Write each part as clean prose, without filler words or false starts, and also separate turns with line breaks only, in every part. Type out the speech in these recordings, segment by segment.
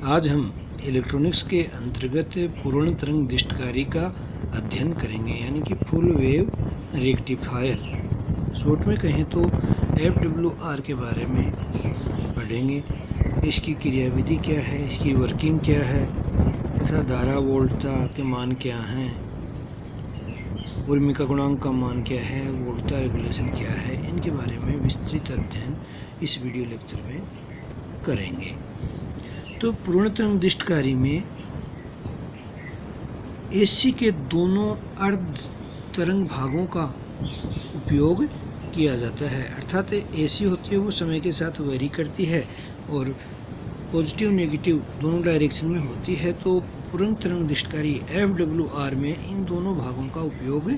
आज हम इलेक्ट्रॉनिक्स के अंतर्गत पूर्ण तरंग दृष्टिकारी का अध्ययन करेंगे, यानी कि फुल वेव रेक्टिफायर। शॉर्ट में कहें तो FWR के बारे में पढ़ेंगे। इसकी क्रियाविधि क्या है, इसकी वर्किंग क्या है तथा धारा वोल्टता के मान क्या हैं, उर्मिका गुणांक का मान क्या है, वोल्टता रेगुलेशन क्या है, इनके बारे में विस्तृत अध्ययन इस वीडियो लेक्चर में करेंगे। तो पूर्ण तरंग दृष्टिकारी में AC के दोनों अर्ध तरंग भागों का उपयोग किया जाता है। अर्थात AC होती है वो समय के साथ वेरी करती है और पॉजिटिव नेगेटिव दोनों डायरेक्शन में होती है। तो पूर्ण तरंग दृष्टिकारी FWR में इन दोनों भागों का उपयोग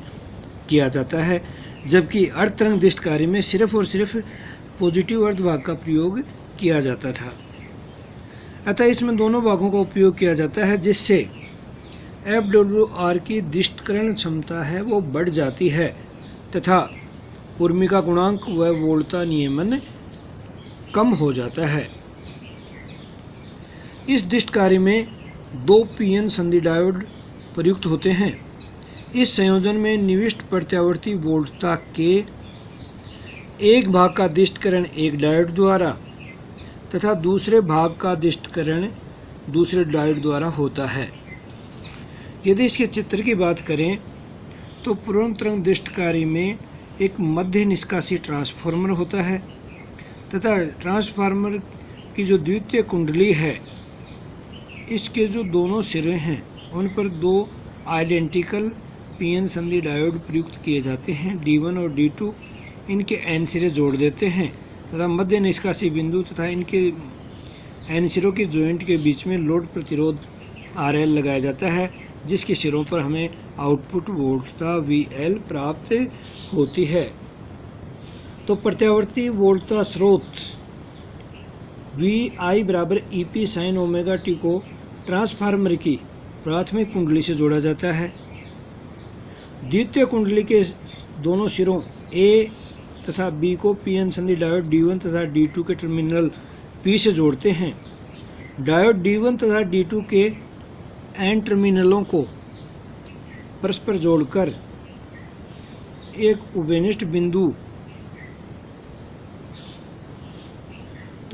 किया जाता है, जबकि अर्ध तरंग दृष्टिकारी में सिर्फ और सिर्फ पॉजिटिव अर्ध भाग का प्रयोग किया जाता था। अतः इसमें दोनों भागों का उपयोग किया जाता है, जिससे FWR की दृष्टिकरण क्षमता है वो बढ़ जाती है तथा उर्मिका गुणांक व वोल्टता नियमन कम हो जाता है। इस दृष्टिकारी में 2 PN संधि डायोड प्रयुक्त होते हैं। इस संयोजन में निविष्ट प्रत्यावर्ती वोल्टता के एक भाग का दृष्टिकरण एक डायोड द्वारा तथा दूसरे भाग का दृष्टिकरण दूसरे डायोड द्वारा होता है। यदि इसके चित्र की बात करें तो पूर्ण तरंग दृष्टिकारी में एक मध्य निष्कासी ट्रांसफार्मर होता है तथा ट्रांसफार्मर की जो द्वितीय कुंडली है, इसके जो दोनों सिरे हैं उन पर 2 आइडेंटिकल PN संधि डायोड प्रयुक्त किए जाते हैं। D1 और D2 इनके N सिरे जोड़ देते हैं तथा मध्य निष्कासी बिंदु तथा इनके N सिरों के जॉइंट के बीच में लोड प्रतिरोध RL लगाया जाता है, जिसके सिरों पर हमें आउटपुट वोल्टता VL प्राप्त होती है। तो प्रत्यावर्ती वोल्टता स्रोत VI बराबर EP sin ओमेगा t को ट्रांसफार्मर की प्राथमिक कुंडली से जोड़ा जाता है। द्वितीय कुंडली के दोनों सिरों A तथा B को PN संधि डायोड D1 तथा D2 के टर्मिनल P से जोड़ते हैं। डायोड D1 तथा D2 के N टर्मिनलों को परस्पर जोड़कर एक उभयनिष्ठ बिंदु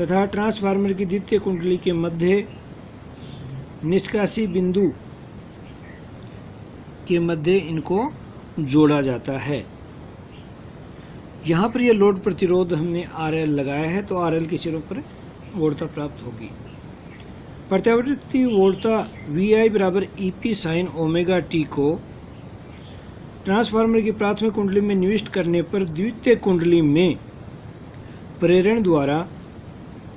तथा ट्रांसफार्मर की द्वितीय कुंडली के मध्य निष्कासी बिंदु के मध्य इनको जोड़ा जाता है। यहाँ पर यह लोड प्रतिरोध हमने RL लगाया है, तो RL के सिरों पर वोल्टता प्राप्त होगी। प्रत्यावर्ती वोल्टता VI बराबर EP sin ओमेगा t को ट्रांसफार्मर की प्राथमिक कुंडली में निविष्ट करने पर द्वितीय कुंडली में प्रेरण द्वारा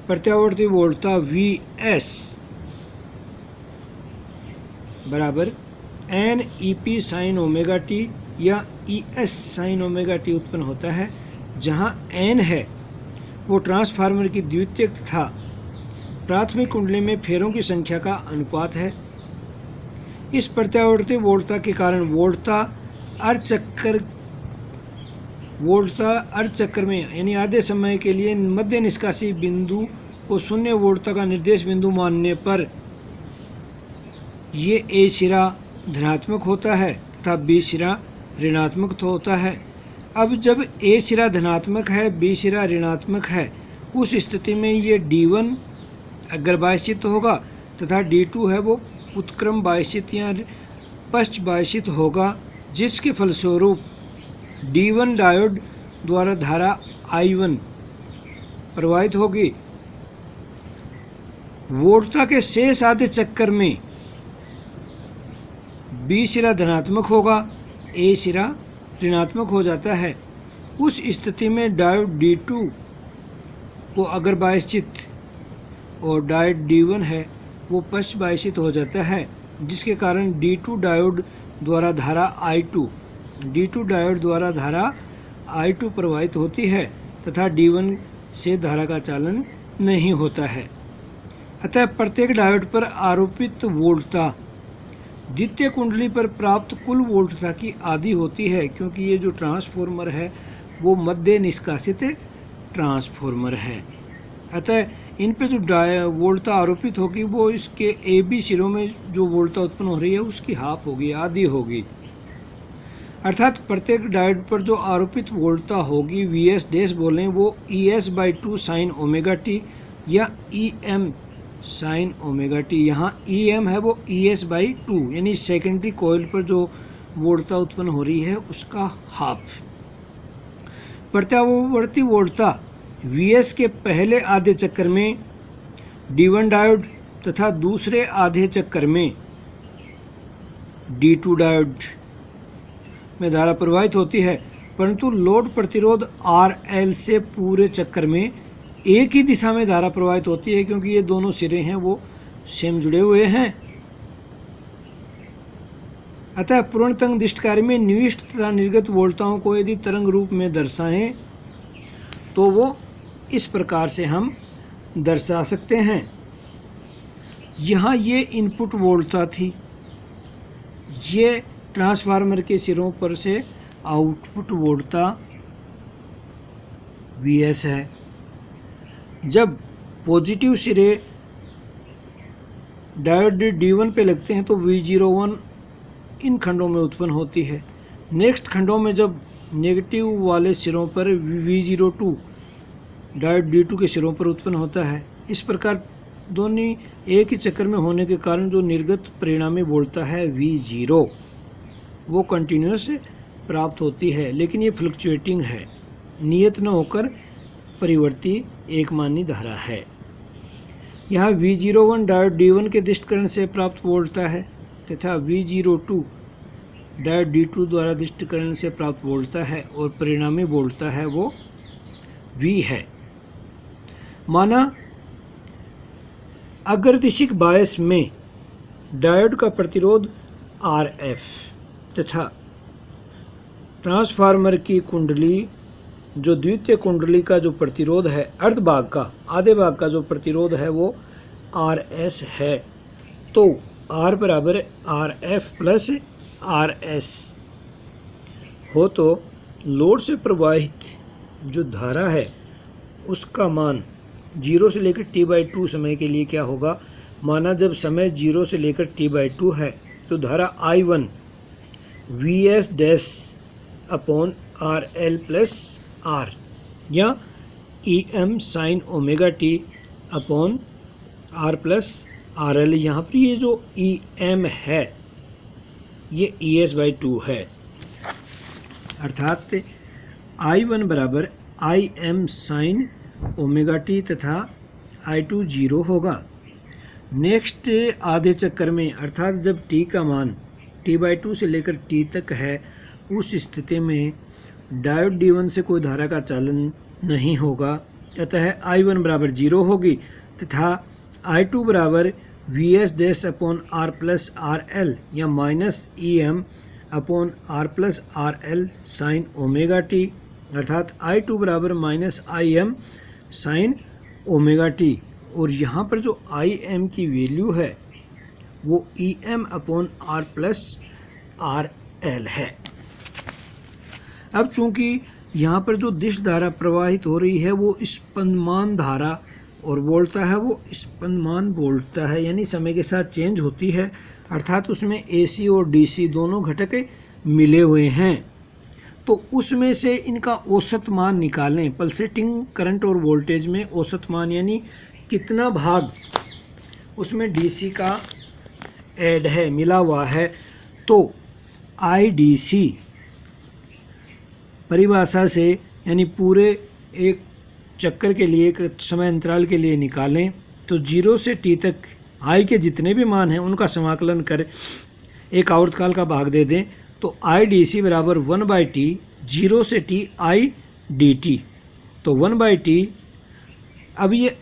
प्रत्यावर्ती वोल्टता VS बराबर N EP sin omega t या ES sin ओमेगा t उत्पन्न होता है, जहां N है वो ट्रांसफार्मर की द्वितीयक तथा प्राथमिक कुंडली में फेरों की संख्या का अनुपात है। इस प्रत्यावर्ती वोल्टता के कारण वोल्टता अर्ध चक्र में यानी आधे समय के लिए मध्य निष्कासी बिंदु को 0 वोल्टता का निर्देश बिंदु मानने पर ये A सिरा धनात्मक होता है तथा B सिरा ऋणात्मक होता है। अब जब A सिरा धनात्मक है, B सिरा ऋणात्मक है, उस स्थिति में ये D1 अग्रबाह्यस्थित होगा तथा D2 है वो उत्क्रम बाह्यस्थित या पश्च बाह्यस्थित होगा, जिसके फलस्वरूप D1 डायोड द्वारा धारा I1 प्रवाहित होगी। वोल्टता के शेष आधे चक्कर में B सिरा धनात्मक होगा, A सिरा ऋणात्मक हो जाता है। उस स्थिति में डायोड D2 को अग्रबाह्यस्थित और डायोड D1 है वो पश्च बाह्यस्थित हो जाता है, जिसके कारण D2 डायोड द्वारा धारा I2 प्रवाहित होती है तथा D1 से धारा का चालन नहीं होता है। अतः प्रत्येक डायोड पर आरोपित वोल्टता द्वितीय कुंडली पर प्राप्त कुल वोल्टता की आधी होती है, क्योंकि ये जो ट्रांसफार्मर है वो मध्य निष्कासित ट्रांसफार्मर है। अतः इन पे जो वोल्टता आरोपित होगी वो इसके ए बी सिरों में जो वोल्टता उत्पन्न हो रही है उसकी हाफ होगी, आधी होगी। अर्थात प्रत्येक डायोड पर जो आरोपित वोल्टता होगी वी एस डैश बोलें वो ES/2 साइन ओमेगा टी या EM साइन ओमेगा टी। यहाँ EM है वो ES/2 यानी सेकेंडरी कॉइल पर जो वोल्टता उत्पन्न हो रही है उसका हाफ। प्रत्यावर्ती वोल्टता VS के पहले आधे चक्कर में D1 डायोड तथा दूसरे आधे चक्कर में D2 डायोड में धारा प्रवाहित होती है, परंतु लोड प्रतिरोध RL से पूरे चक्कर में एक ही दिशा में धारा प्रवाहित होती है, क्योंकि ये दोनों सिरे हैं वो सेम जुड़े हुए हैं। अतः पूर्ण तरंग दृष्टि कार्य में निविष्ट तथा निर्गत वोल्टताओं को यदि तरंग रूप में दर्शाएं तो वो इस प्रकार से हम दर्शा सकते हैं। यहाँ ये इनपुट वोल्टता थी, ये ट्रांसफार्मर के सिरों पर से आउटपुट वोल्टता VS है। जब पॉजिटिव सिरे डायोड D1 पे लगते हैं तो V01 इन खंडों में उत्पन्न होती है। नेक्स्ट खंडों में जब नेगेटिव वाले सिरों पर V02 डायोड D2 के सिरों पर उत्पन्न होता है। इस प्रकार दोनों एक ही चक्कर में होने के कारण जो निर्गत परिणामी वोल्टता है V0 वो कंटिन्यूस प्राप्त होती है, लेकिन ये फ्लक्चुएटिंग है, नियत न होकर परिवर्ती एकमानी धारा है। यहाँ V01 डायोड D1 के दृष्टिकरण से प्राप्त वोल्टता है तथा V02 डायोड D2 द्वारा दृष्टिकरण से प्राप्त वोल्टता है और परिणामी वोल्टता है वो V है। माना अग्रदिशिक बायस में डायोड का प्रतिरोध RF तथा ट्रांसफार्मर की कुंडली जो द्वितीय कुंडली का जो प्रतिरोध है अर्ध भाग का, आधे भाग का जो प्रतिरोध है वो RS है, तो R बराबर RF प्लस RS हो तो लोड से प्रवाहित जो धारा है उसका मान 0 से लेकर T/2 समय के लिए क्या होगा। माना जब समय 0 से लेकर T/2 है तो धारा I1 VS dash upon RL plus R या EM sine omega T upon R plus RL। यहाँ पर ये जो EM है ये ES/2 है, अर्थात I1 बराबर IM साइन ओमेगा टी तथा I2 0 होगा। नेक्स्ट आधे चक्कर में अर्थात जब T का मान T/2 से लेकर T तक है उस स्थिति में डायोड D1 से कोई धारा का चालन नहीं होगा, अतः I1 बराबर 0 होगी तथा I2 बराबर VS dash upon R plus RL या minus EM upon R plus RL sine omega T, अर्थात I2 बराबर minus IM sine omega T. और यहाँ पर जो IM की वैल्यू है वो EM upon R plus RL है। अब चूंकि यहाँ पर जो दिश धारा प्रवाहित हो रही है वो स्पंदमान धारा और वोल्टता है वो स्पंदमान वोल्टता है, यानी समय के साथ चेंज होती है, अर्थात उसमें AC और DC दोनों घटक मिले हुए हैं। तो उसमें से इनका औसत मान निकालें। पल्सेटिंग करंट और वोल्टेज में औसत मान यानी कितना भाग उसमें DC का ऐड है, मिला हुआ है, तो IDC परिभाषा से यानी पूरे एक चक्कर के लिए एक समय अंतराल के लिए निकालें तो 0 से T तक I के जितने भी मान हैं उनका समाकलन कर एक आवर्तकाल का भाग दे दें तो IDC बराबर 1/T 0 से T IDT। तो 1/T, अब ये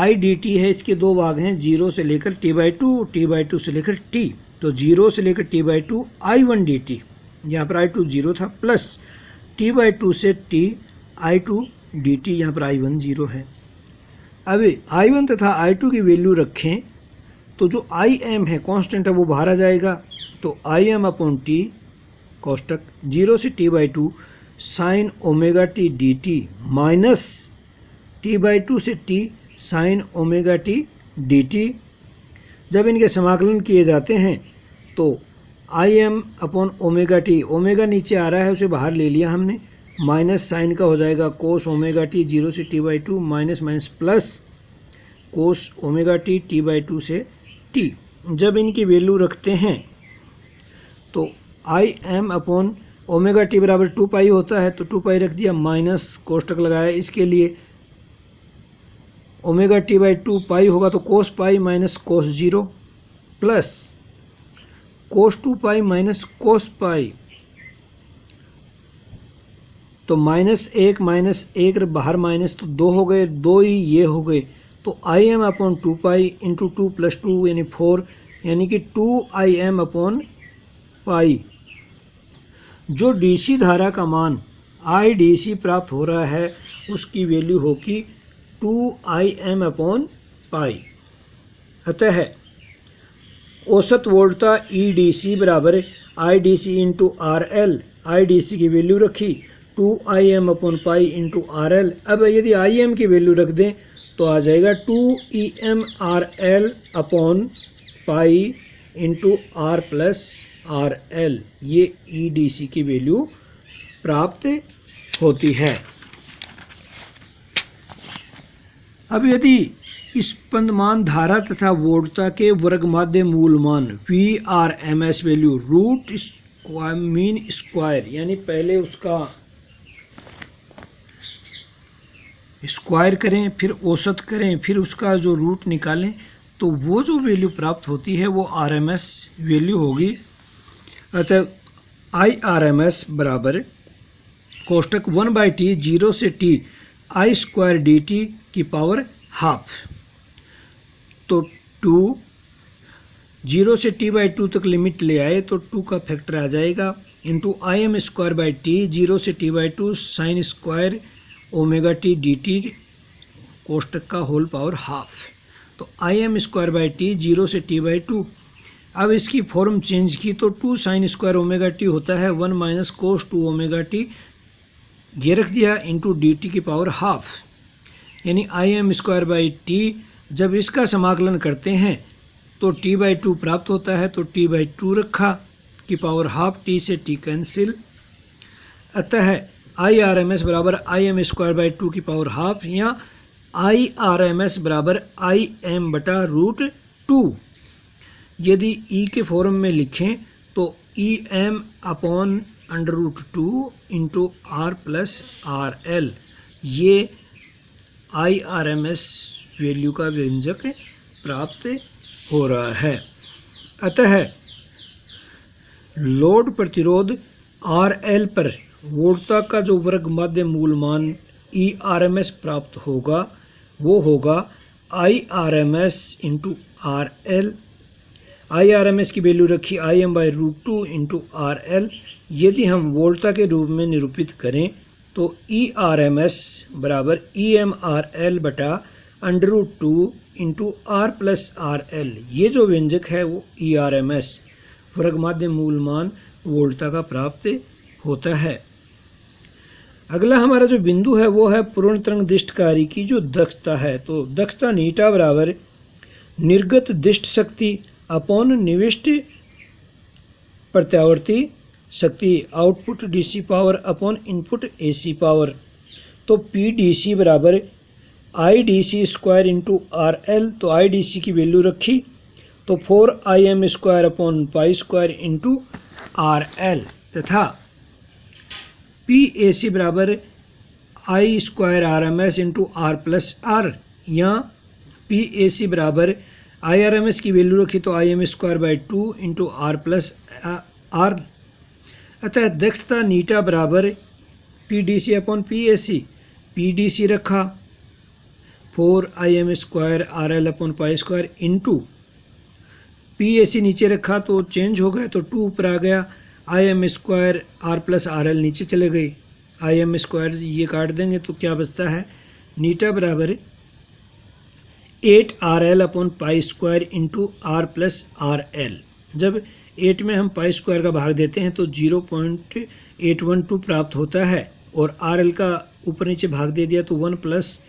IDT है, इसके दो भाग हैं 0 से लेकर T/2, T/2 से लेकर T, तो 0 से लेकर T/2 I1 dt, यहाँ पर I2 0 था, प्लस T/2 से T I2 dt, यहाँ पर I1 0 है। अब I1 तथा I2 की वैल्यू रखें तो जो IM है कांस्टेंट है वो बाहर आ जाएगा, तो IM अपॉन T कोष्टक 0 से T/2 sine omega T dt minus T/2 से T sine omega T D T. जब इनके समाकलन किए जाते हैं तो I M upon omega T, omega नीचे आ रहा है उसे बाहर ले लिया हमने, माइनस साइन का हो जाएगा कोस ओमेगा टी 0 से T by two, minus minus plus cos omega T T by two से टी। जब इनकी वैल्यू रखते हैं तो I M upon omega T बराबर 2 पाई होता है, तो 2 पाई रख दिया, माइनस कोष्टक लगाया इसके लिए, ओमेगा टी बाई 2 पाई होगा तो cos pi minus cos 0 plus cos 2 pi minus cos pi, तो माइनस एक बाहर माइनस तो 2 हो गए, 2 ही ये हो गए, तो I M upon 2 pi into 2 plus 2 यानी 4, यानी कि 2 आई एम अपॉन पाई। जो डीसी धारा का मान आई डी सी प्राप्त हो रहा है उसकी वैल्यू होगी 2 आई एम अपॉन पाई। अतः औसत वोल्टता ई डी सी बराबर I D C into R L, I D C की वैल्यू रखी 2 I M upon pi into R L. अब यदि आई एम की वैल्यू रख दें तो आ जाएगा 2 E M R L upon pi into R plus R L. ये ई डी सी की वैल्यू प्राप्त होती है। अब यदि स्पंदमान धारा तथा वोल्टता के वर्ग माध्य मूल मान V R M S value root square mean square, यानी पहले उसका स्क्वायर करें फिर औसत करें फिर उसका जो रूट निकालें, तो वो जो वैल्यू प्राप्त होती है वो आर एम एस वैल्यू होगी। अतः आई आर एम एस बराबर कोष्टक 1/t 0 से t आई स्क्वायर डी टी की पावर हाफ, तो 2 0 से t बाई 2 तक लिमिट ले आए तो 2 का फैक्टर आ जाएगा into I M square by T 0 से t by 2 sine square omega T D T कोष्टक का होल पावर हाफ, तो I M square by T 0 से t बाई 2। अब इसकी फॉर्म चेंज की तो 2 साइन स्क्वायर ओमेगा टी होता है 1 माइनस कोस 2 ओमेगा टी, ये रख दिया इंटू डी टी की पावर हाफ, यानी आई एम स्क्वायर बाई टी। जब इसका समाकलन करते हैं तो टी बाई 2 प्राप्त होता है, तो टी बाई 2 रखा की पावर हाफ, टी से टी कैंसिल। अतः आई आर एम एस बराबर आई एम स्क्वायर बाई 2 की पावर हाफ, या आई आर एम एस बराबर आई एम बटा रूट 2। यदि ई के फॉर्म में लिखें तो E M upon under root 2 into R plus R L, ये I R M S value का व्यंजक प्राप्त हो रहा है। अतः लोड प्रतिरोध आर एल पर वोल्टता का जो वर्ग माध्य मूल मान ई आर एम एस प्राप्त होगा वो होगा I R M S into R L. I R M S की वैल्यू रखी I M by root 2 into R L. यदि हम वोल्टता के रूप में निरूपित करें तो ई आर एम एस बराबर ई एम आर एल बटा under root 2 into R plus R L, ये जो व्यंजक है वो ई आर एम एस वर्ग माध्य मूल मान वोल्टता का प्राप्त होता है। अगला हमारा जो बिंदु है वो है पूर्ण तरंग दिष्टकारी की जो दक्षता है, तो दक्षता नीटा बराबर निर्गत दिष्ट शक्ति अपॉन निविष्ट प्रत्यावर्ती शक्ति output DC power upon input AC power. तो पी डी सी बराबर I D C square into R L, तो आई डी सी की वैल्यू रखी तो 4 I M square upon pi square into R L, तथा पी ए सी बराबर I square R M S into R plus R, या P A C बराबर I R M S की value रखी तो I M square by 2 into R plus R. अतः दक्षता नीटा बराबर P D C upon P A C, P D C रखा 4 I M square R L upon pi square into P A C नीचे रखा तो चेंज हो गया तो 2 ऊपर आ गया, I M square R plus R L नीचे चले गए, आई एम स्क्वायर ये काट देंगे तो क्या बचता है नीटा बराबर 8 R L upon pi square into R plus R L. जब 8 में हम पाई स्क्वायर का भाग देते हैं तो 0.812 प्राप्त होता है, और आर एल का ऊपर नीचे भाग दे दिया तो 1 plus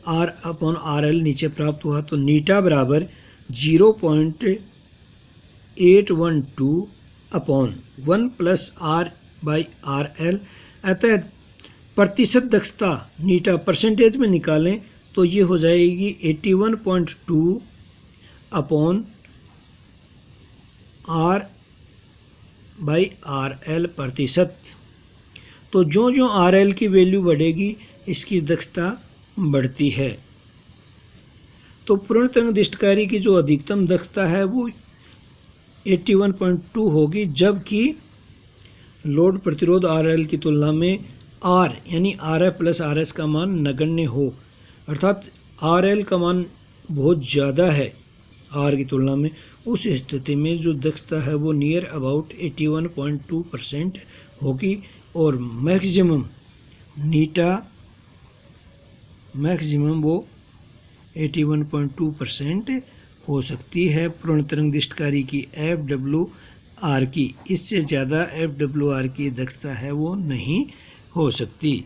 R upon R L नीचे प्राप्त हुआ, तो नीटा बराबर 0.812 upon 1 plus R by R L. अतः प्रतिशत दक्षता नीटा परसेंटेज में निकालें तो ये हो जाएगी 81.2 upon R by R L प्रतिशत। तो जो जो आर एल की वैल्यू बढ़ेगी इसकी दक्षता बढ़ती है। तो पूर्ण तरंग दिष्टकारी की जो अधिकतम दक्षता है वो 81.2 होगी, जबकि लोड प्रतिरोध आर एल की तुलना में आर यानी R F plus R S का मान नगण्य हो, अर्थात आर एल का मान बहुत ज़्यादा है आर की तुलना में। उस स्थिति में जो दक्षता है वो नियर अबाउट 81.2% होगी और मैक्सिमम नीटा मैक्सिमम वो 81.2% हो सकती है पूर्ण तरंग दिष्टकारी की FWR की। इससे ज़्यादा FWR की दक्षता है वो नहीं हो सकती।